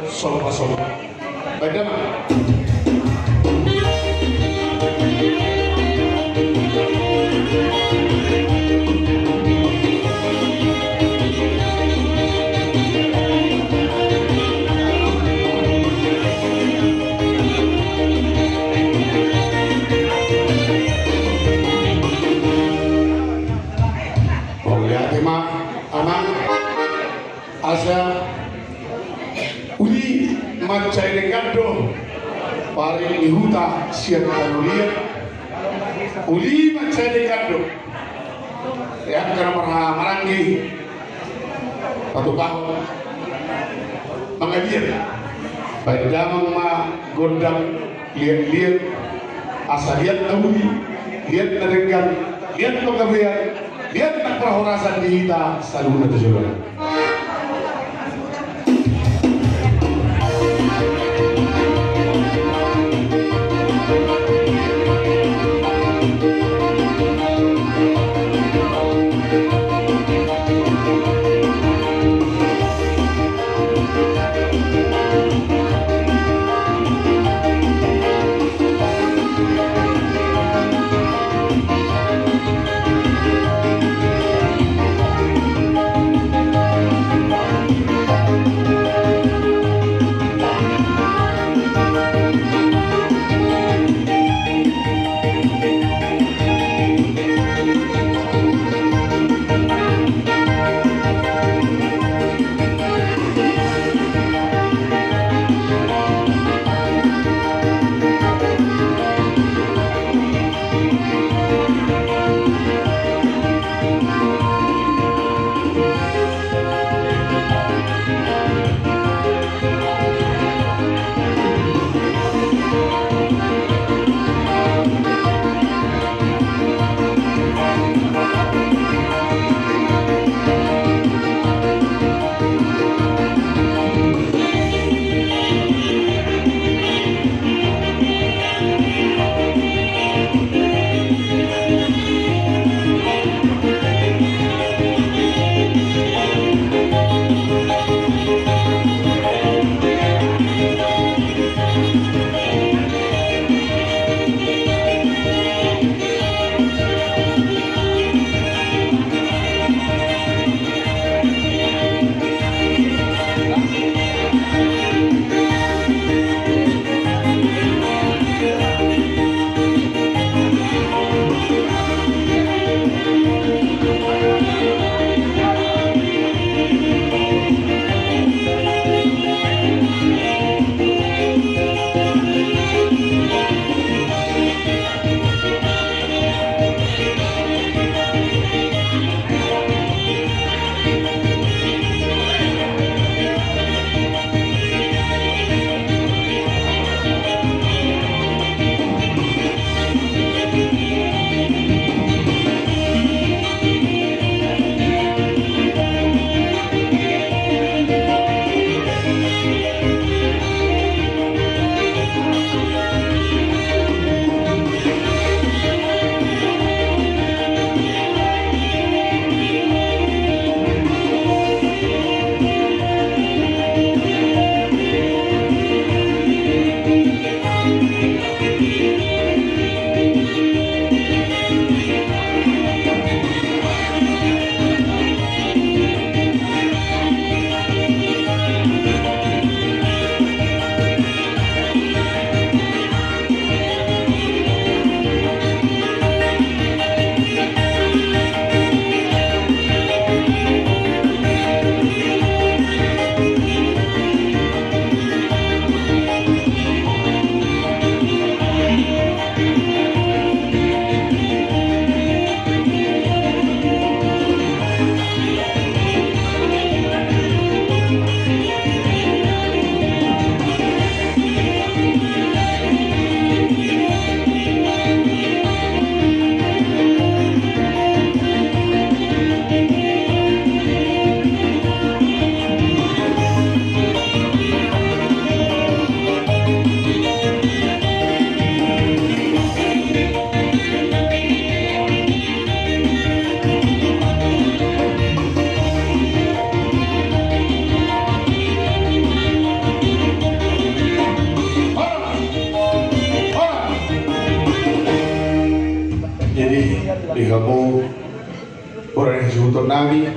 Sopa. Baik dah. Asa uli macai negado pari ihuta siap kanulia uli macai negado ya karena marangi satu tahun mengalir baik damang ma gondang lihat asa lihat uli lihat nadengan lihat penggawean lihat nak perhorasan di kita saluna terjual. Lihamu orang yang nami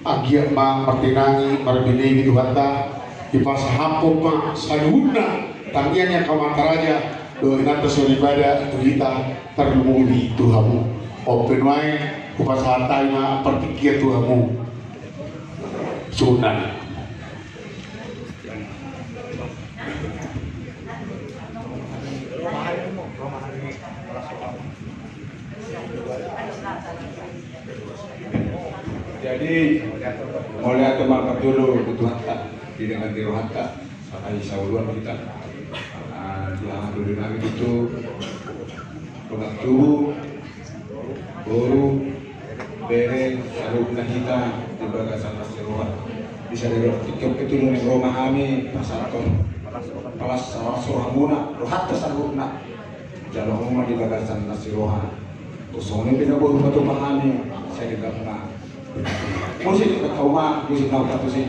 agia ma martinangi marbini gitu hata ipasahapok ma sanuna tangiannya kamataraja do inata solibada kita terlumuni Tuhamu open wae upasahatai ma pertikir Tuhamu sunan. Jadi mulai teman dulu itu hatta di dengan dewa hatta sampai sauluan kita yang dulu kami itu pengatuh baru beren salub kita di bagasan nasiruan bisa dirotikan itu nih rumah kami pasarkan palas surhamuna hatta salubna jalan rumah di bagasan nasiruan usungnya bina baru batu mahami saya digabung musik ketawa musik tahu satu sih.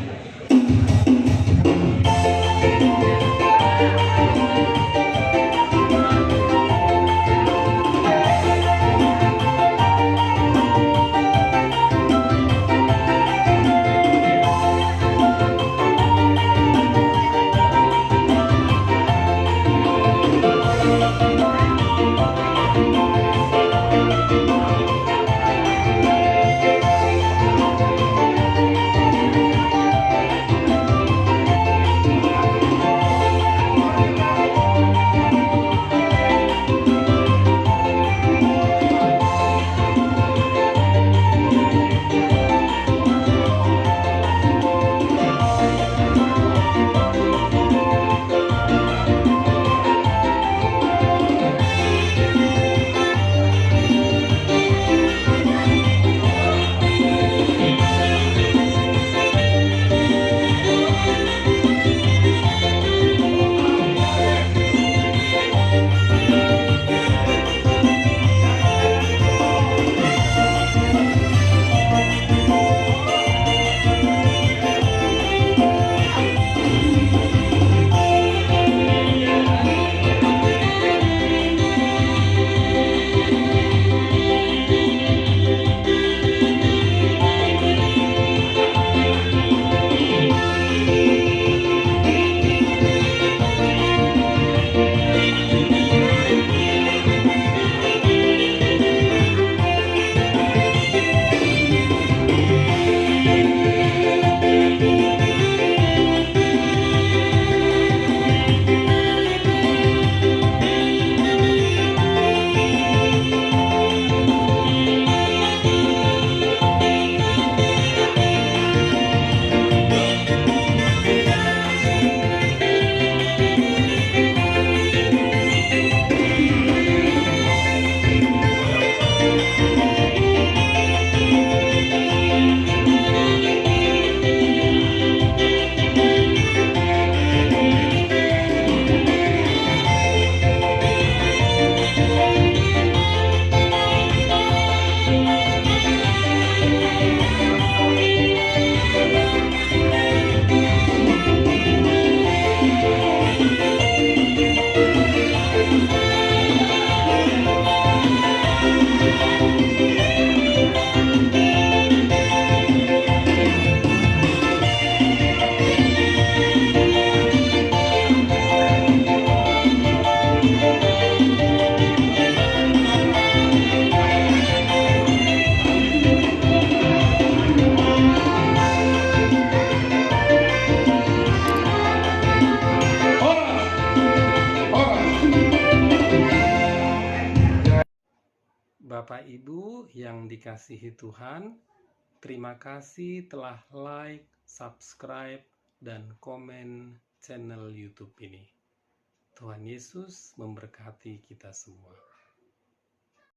Bapak Ibu yang dikasihi Tuhan, terima kasih telah like, subscribe, dan komen channel YouTube ini. Tuhan Yesus memberkati kita semua.